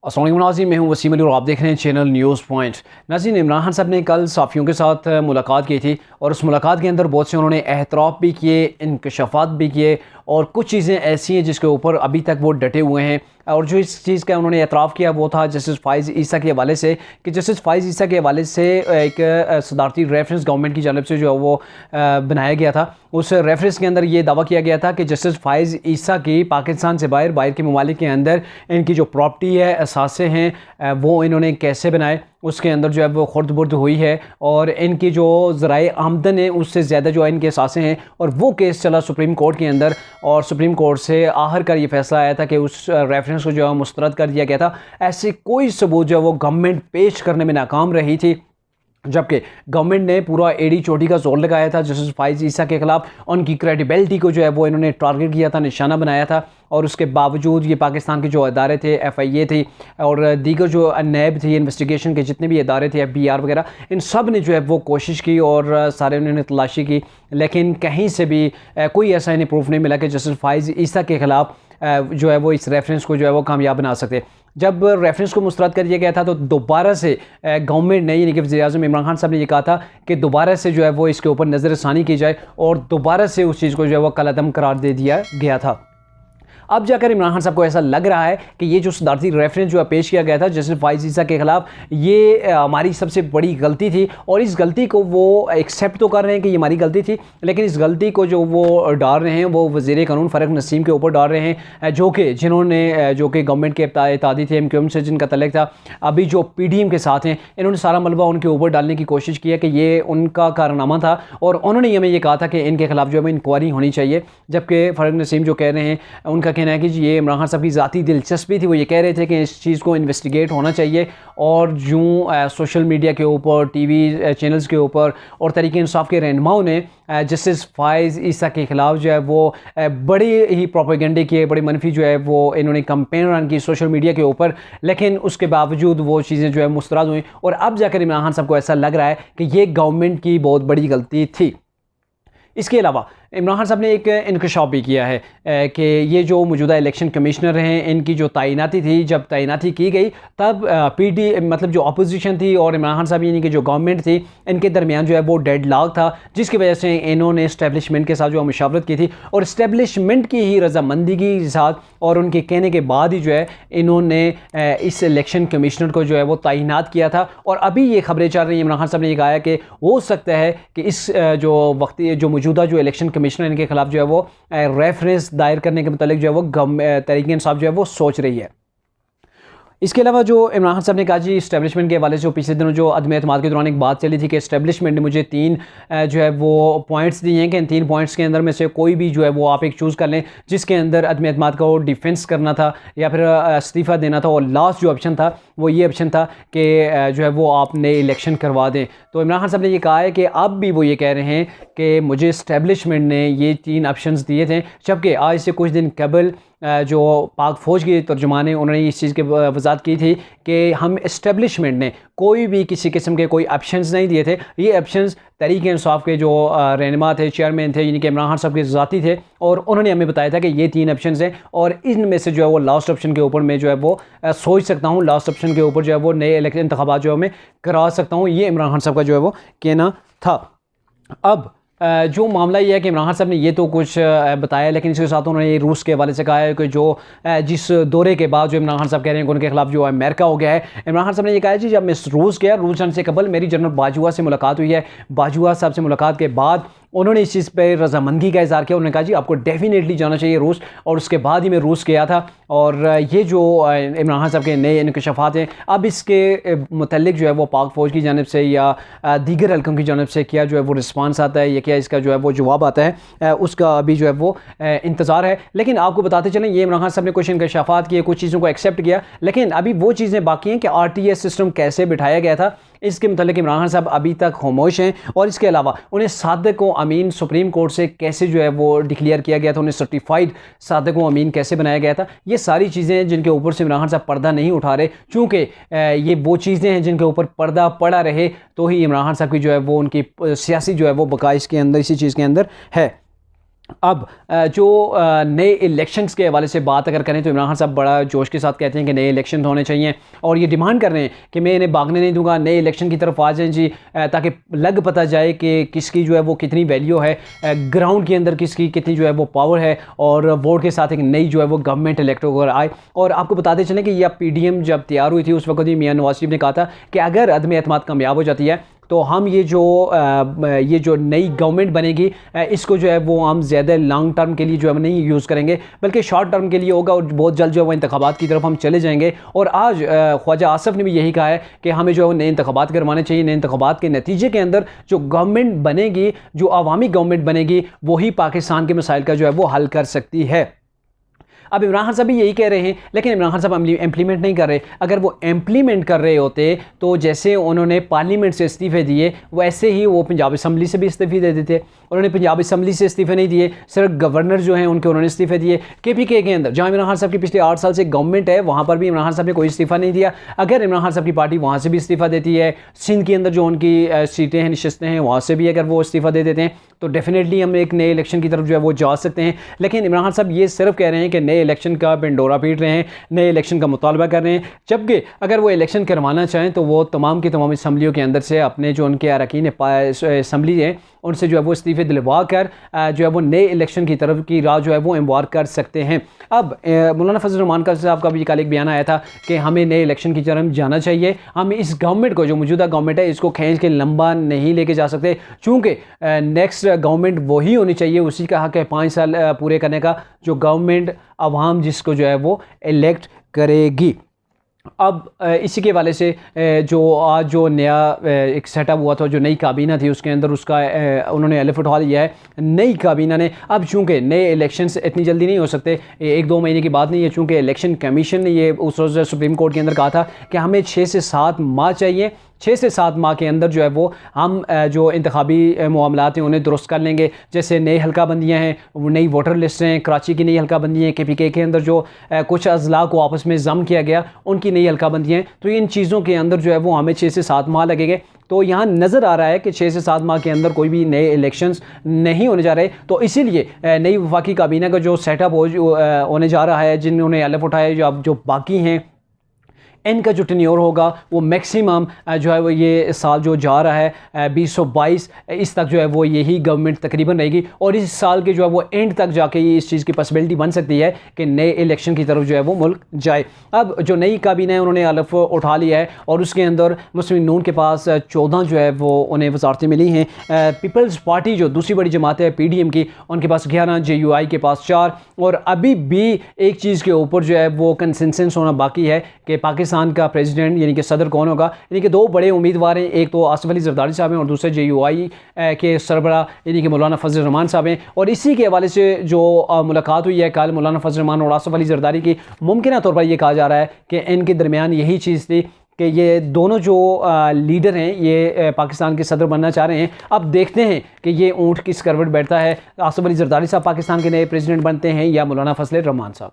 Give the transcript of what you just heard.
अस्सलाम वालेकुम नाज़रीन, मैं हूं वसीम अली और आप देख रहे हैं चैनल न्यूज़ पॉइंट। नाज़रीन, इमरान खान साहब ने कल सहाफ़ियों के साथ मुलाकात की थी और उस मुलाकात के अंदर बहुत से उन्होंने एहतराफ़ भी किए, इंकशाफ़ात भी किए और कुछ चीज़ें ऐसी हैं जिसके ऊपर अभी तक वो डटे हुए हैं। और जो इस चीज़ का उन्होंने एतराफ़ किया वो था जस्टिस फ़ाइज़ ईसा के हवाले से कि जस्टिस फ़ाइज़ ईसा के हवाले से एक सदारती रेफरेंस गवर्नमेंट की जानिब से जो है वो बनाया गया था। उस रेफरेंस के अंदर ये दावा किया गया था कि जस्टिस फ़ाइज़ ईसा की पाकिस्तान से बाहर के ममालिक के अंदर इनकी जो प्रॉपर्टी है, असासे हैं, वो इन्होंने कैसे बनाए, उसके अंदर जो है वो खुर्द-बुर्द हुई है और इनकी जो ज़राए आमदन है उससे ज़्यादा जो है इनके असासे हैं। और वो केस चला सुप्रीम कोर्ट के अंदर और सुप्रीम कोर्ट से आखिरकार ये फ़ैसला आया था कि उस रेफरेंस को जो है मुस्तरद कर दिया गया था। ऐसे कोई सबूत जो है वो गवर्नमेंट पेश करने में नाकाम रही थी, जबकि गवर्नमेंट ने पूरा एड़ी चोटी का जोर लगाया था जस्टिस फ़ाइज़ ईसा के ख़िलाफ़। उनकी क्रेडिबिलिटी को जो है वो इन्होंने टारगेट किया था, निशाना बनाया था। और उसके बावजूद ये पाकिस्तान के जो अदारे थे, FIA थी और दीगर जो नैब थी, इन्वेस्टिगेशन के जितने भी अदारे थे, FBR वगैरह, इन सब ने जो है वो कोशिश की और सारे उन्होंने तलाशी की, लेकिन कहीं से भी कोई ऐसा इन्हें प्रूफ नहीं मिला कि जस्टिस फ़ाइज़ ईसा के ख़िलाफ़ जो है वो इस रेफरेंस को जो है वो कामयाब बना सकते। जब रेफरेंस को मुस्तरद कर दिया गया था तो दोबारा से गवर्नमेंट ने, यानी कि वज़ीर-ए-आज़म इमरान खान साहब ने ये कहा था कि दोबारा से जो है वो इसके ऊपर नज़रसानी की जाए और दोबारा से उस चीज़ को जो है वो कलअदम करार दे दिया गया था। अब जाकर इमरान खान साहब को ऐसा लग रहा है कि ये जो सदारती रेफरेंस जो है पेश किया गया था जस्टिस फ़ाइज़ ईसा के ख़िलाफ़, ये हमारी सबसे बड़ी गलती थी और इस गलती को वो एक्सेप्ट तो कर रहे हैं कि ये हमारी गलती थी, लेकिन इस गलती को जो वो डाल रहे हैं वो वज़ीर क़ानून फ़ारूक नसीम के ऊपर डाल रहे हैं, जो कि गवर्नमेंट के इत्तेहादी थे, MQM से जिनका तल्लुक़ था, अभी जो PDM के साथ हैं, इन्होंने सारा मलबा उनके ऊपर डालने की कोशिश की है कि ये उनका कारनामा था और उन्होंने हमें ये कहा था कि इनके ख़िलाफ़ जो है इंक्वायरी होनी चाहिए। जबकि फ़ारूक नसीम जो कह रहे हैं, उनका कहना है कि ये इमरान खान साहब की ज़ाती दिलचस्पी थी, वो ये कह रहे थे कि इस चीज़ को इन्वेस्टिगेट होना चाहिए और जो सोशल मीडिया के ऊपर, TV चैनल्स के ऊपर और तहरीक इंसाफ के रहनुमाओं ने जस्टिस फ़ाइज़ ईसा के ख़िलाफ़ जो है वो बड़ी ही प्रोपेगेंडे किए, बड़ी मनफी जो है वो इन्होंने कैंपेन रन की सोशल मीडिया के ऊपर, लेकिन उसके बावजूद वो चीज़ें जो है मुस्तरद हुई और अब जाकर इमरान खान साहब को ऐसा लग रहा है कि ये गवर्नमेंट की बहुत बड़ी गलती थी। इसके अलावा इमरान खान साहब ने एक इंकशाफ भी किया है कि ये जो मौजूदा इलेक्शन कमिश्नर हैं, इनकी जो तैनाती थी, जब तैनाती की गई तब मतलब जो अपोजिशन थी और इमरान खान साहब यानी कि जो गवर्नमेंट थी, इनके दरमियान जो है वो डेडलॉक था, जिसकी वजह से इन्होंने इस्टेब्लिशमेंट के साथ जो मुशावरत की थी और इस्टेब्लिशमेंट की ही रजामंदी के साथ और उनके कहने के बाद ही जो है इन्होंने इस इलेक्शन कमिश्नर को जो है वो तैनात किया था। और अभी ये खबरें चल रही हैं, इमरान खान साहब ने ये कहा है कि हो सकता है कि इस जो मौजूदा जो इलेक्शन कमिश्नर इनके खिलाफ जो है वो रेफरेंस दायर करने के मुतालिक जो है वो तहरीक इंसाफ जो है वो सोच रही है। इसके अलावा जो इमरान खान साहब ने कहा जी इस्टेब्लिशमेंट के हवाले से, पिछले दिनों जो अदम एतमाद के दौरान एक बात चली थी कि इस्टेब्लिशमेंट ने मुझे 3 जो है वो पॉइंट्स दिए हैं कि इन 3 पॉइंट्स के अंदर में से कोई भी जो है वो आप एक चूज़ कर लें, जिसके अंदर अदम एतमाद का वो डिफेंस करना था या फिर इस्तीफ़ा देना था, और लास्ट जो ऑप्शन था वो ये ऑप्शन था कि जो है वो आप नए इलेक्शन करवा दें। तो इमरान खान साहब ने ये कहा है कि अब भी वो ये कह रहे हैं कि मुझे इस्टेब्लिशमेंट ने ये 3 ऑप्शंस दिए थे, जबकि आज से कुछ दिन कबल जो पाक फ़ौज के तर्जुमान हैं उन्होंने इस चीज़ की वजाहत की थी कि हम इस्टेब्लिशमेंट ने कोई भी किसी किस्म के कोई ऑप्शंस नहीं दिए थे। ये ऑप्शंस तहरीक इंसाफ के जो रहनुमा थे, चेयरमैन थे, यानी कि इमरान खान साहब के ज़ाती थे, और उन्होंने हमें बताया था कि ये 3 ऑप्शंस हैं और इनमें से जो है वो लास्ट ऑप्शन के ऊपर मैं जो है वो सोच सकता हूँ, लास्ट ऑप्शन के ऊपर जो है वो नए इलेक्शन इंतखाबात जो है मैं करा सकता हूँ। ये इमरान खान साहब का जो है वो कहना था। अब जो मामला ये है कि इमरान खान साहब ने ये तो कुछ बताया, लेकिन इसके साथ उन्होंने रूस के हवाले से कहा है कि जो जिस दौरे के बाद जो इमरान खान साहब कह रहे हैं कि उनके खिलाफ जो अमेरिका हो गया है, इमरान खान साहब ने ये कहा है जी जब मैं रूस गया, रूस जाने से कबल मेरी जनरल बाजवा से मुलाकात हुई है। बाजवा साहब से मुलाकात के बाद उन्होंने इस चीज़ पर रजामंदी का इज़हार किया, उन्होंने कहा जी आपको डेफिनेटली जाना चाहिए रूस, और उसके बाद ही मैं रूस गया था। और ये जो इमरान खान साहब के नए इंकशाफात हैं, अब इसके मुतल्लिक जो है वो पाक फ़ौज की जानिब से या दीगर हल्कों की जानिब से क्या जो है वो रिस्पांस आता है या क्या इसका जो है वो जवाब आता है, उसका अभी जो है वो इंतज़ार है। लेकिन आपको बताते चलें, ये इमरान खान साहब ने कुछ इंकशाफात किए, कुछ चीज़ों को एक्सेप्ट किया, लेकिन अभी वो चीज़ें बाकी हैं कि RTS सिस्टम कैसे बिठाया गया था, इसके मुतालिक इमरान खान साहब अभी तक खामोश हैं। और इसके अलावा उन्हें सादिक व अमीन सुप्रीम कोर्ट से कैसे जो है वो डिक्लेयर किया गया था, उन्हें सर्टिफाइड सादिक व अमीन कैसे बनाया गया था, ये सारी चीज़ें हैं जिनके ऊपर से इमरान खान साहब पर्दा नहीं उठा रहे, चूँकि ये वो चीज़ें हैं जिनके ऊपर पर्दा पड़ा रहे तो ही इमरान खान साहब की जो है वो उनकी सियासी जो है वो बका इसके अंदर, इसी चीज़ के अंदर है। अब जो नए इलेक्शंस के हवाले से बात अगर करें तो इमरान खान साहब बड़ा जोश के साथ कहते हैं कि नए इलेक्शन होने चाहिए और ये डिमांड कर रहे हैं कि मैं इन्हें भागने नहीं दूंगा, नए इलेक्शन की तरफ आ जाएं जी, ताकि लग पता जाए कि किसकी जो है वो कितनी वैल्यू है, ग्राउंड के अंदर किसकी कितनी जो है वो पावर है, और वोट के साथ एक नई जो है वो गवर्नमेंट इलेक्ट होकर आए। और आपको बताते चलें कि यह PDM जब तैयार हुई थी उस वक्त ही मियां नवाज शरीफ ने कहा था कि अगर अदम एतमाद कामयाब हो जाती है तो हम ये जो नई गवर्नमेंट बनेगी इसको जो है वो हम ज़्यादा लॉन्ग टर्म के लिए जो है नहीं यूज़ करेंगे, बल्कि शॉर्ट टर्म के लिए होगा और बहुत जल्द जो है वो इंतखाबात की तरफ हम चले जाएंगे। और आज ख्वाजा आसिफ ने भी यही कहा है कि हमें जो है वो नए इंतखाबात करवाने चाहिए। नए इंतखाबात के नतीजे के अंदर जो गवर्नमेंट बनेगी, जो अवामी गवर्नमेंट बनेगी, वही पाकिस्तान के मसाइल का जो है वो हल कर सकती है। अब इमरान खान साहब भी यही कह रहे हैं, लेकिन इमरान खान साहब इम्प्लीमेंट नहीं कर रहे। अगर वो इम्प्लीमेंट कर रहे होते तो जैसे उन्होंने पार्लियामेंट से इस्तीफ़े दिए वैसे ही वो पंजाब असम्बली से भी इस्तीफ़े दे देते। उन्होंने पंजाब असम्बली से इस्तीफ़े नहीं दिए, सिर्फ गवर्नर जो हैं उनके उन्होंने इस्तीफ़े दिए। KPK के अंदर जहाँ इमरान खान साहब की पिछले 8 साल से गवर्नमेंट है वहाँ पर भी इमरान खान साहब ने कोई इस्तीफ़ा नहीं दिया। अगर इमरान खान साहब की पार्टी वहाँ से भी इस्तीफ़ा देती है, सिंध के अंदर जो उनकी सीटें हैं, नशस्तें हैं, वहाँ से भी अगर वो इस्तीफ़ा दे देते हैं तो डेफिनेटली हम एक नए इलेक्शन की तरफ जो है वो जा सकते हैं। लेकिन इमरान खान साहब ये सिर्फ कह रहे हैं कि नए इलेक्शन का पिंडोरा पीट रहे हैं, नए इलेक्शन का मुतालबा कर रहे हैं, जबकि अगर वो इलेक्शन करवाना चाहें तो वो तमाम की तमाम असम्बलियों के अंदर से अपने जो उनके अरकान असम्बली हैं उनसे जो है वो इस्तीफ़े दिलवा कर जो है वो नए इलेक्शन की तरफ की राह जो है वो एम्बार कर सकते हैं। अब मौलाना फजल रहमान साहब का भी कल एक बयान आया था कि हमें नए इलेक्शन की तरफ जाना चाहिए, हम इस गवर्नमेंट को, जो मौजूदा गवर्नमेंट है, इसको खींच के लंबा नहीं लेके जा सकते, चूँकि नेक्स्ट गवर्नमेंट वही होनी चाहिए, उसी का हक है 5 साल पूरे करने का, जो गवर्नमेंट अवाम जिसको जो है वो इलेक्ट करेगी। अब इसी के हवाले से जो आज जो नया एक सेटअप हुआ था, जो नई काबीना थी, उसके अंदर उसका उन्होंने अलफ उठा लिया है नई काबीना ने। अब चूँकि नए इलेक्शंस इतनी जल्दी नहीं हो सकते, 1-2 महीने की बात नहीं है, चूँकि इलेक्शन कमीशन ने ये उस रोज़ सुप्रीम कोर्ट के अंदर कहा था कि हमें 6 से 7 माह चाहिए, 6 से 7 माह के अंदर जो है वो हम जो इंतखाबी मामलात हैं उन्हें दुरुस्त कर लेंगे। जैसे नई हल्का बंदियाँ हैं, नई वोटर लिस्ट हैं, कराची की नई हल्का बंदी हैं, KPK के अंदर जो कुछ अजला को आपस में जम किया गया उनकी नई हल्का बंदियाँ हैं, तो इन चीज़ों के अंदर जो है वो हमें 6 से 7 माह लगेंगे। तो यहाँ नज़र आ रहा है कि 6 से 7 माह के अंदर कोई भी नए इलेक्शंस नहीं होने जा रहे। तो इसीलिए नई वफाकी काबीना का जो सेटअप होने जा रहा है, जिन्होंने अलफ उठाए, जो बाकी हैं, इनका जो टेन्योर होगा वो मैक्सिमम जो है वो ये साल जो जा रहा है 2022 इस तक जो है वो यही गवर्नमेंट तकरीबन रहेगी। और इस साल के जो है वो एंड तक जाके ये इस चीज़ की पॉसिबिलिटी बन सकती है कि नए इलेक्शन की तरफ जो है वो मुल्क जाए। अब जो नई काबीना है उन्होंने अलफ उठा लिया है और उसके अंदर मुस्लिम नून के पास 14 जो है वो उन्हें वजारतें मिली हैं। पीपल्स पार्टी जो दूसरी बड़ी जमात है PDM की, उनके पास 11, JUI के पास 4, और अभी भी एक चीज़ के ऊपर जो है वो कंसेंसस होना बाकी है कि पाकिस्तान का प्रेसिडेंट यानी कि सदर कौन होगा। यानी कि 2 बड़े उम्मीदवार हैं, एक तो आसिफ अली जरदारी साहब हैं और दूसरे JUI के सरबरा यानी कि मौलाना फजल रहमान साहब हैं। और इसी के हवाले से जो मुलाकात हुई है कल मौलाना फजल रहमान और आसिफ अली जरदारी की, मुमकिन तौर पर यह कहा जा रहा है कि इनके दरमियान यही चीज़ थी कि ये दोनों जो लीडर हैं ये पाकिस्तान के सदर बनना चाह रहे हैं। अब देखते हैं कि ये ऊँट किस करवट बैठता है, आसिफ अली जरदारी साहब पाकिस्तान के नए प्रेसिडेंट बनते हैं या मौलाना फजल रहमान साहब।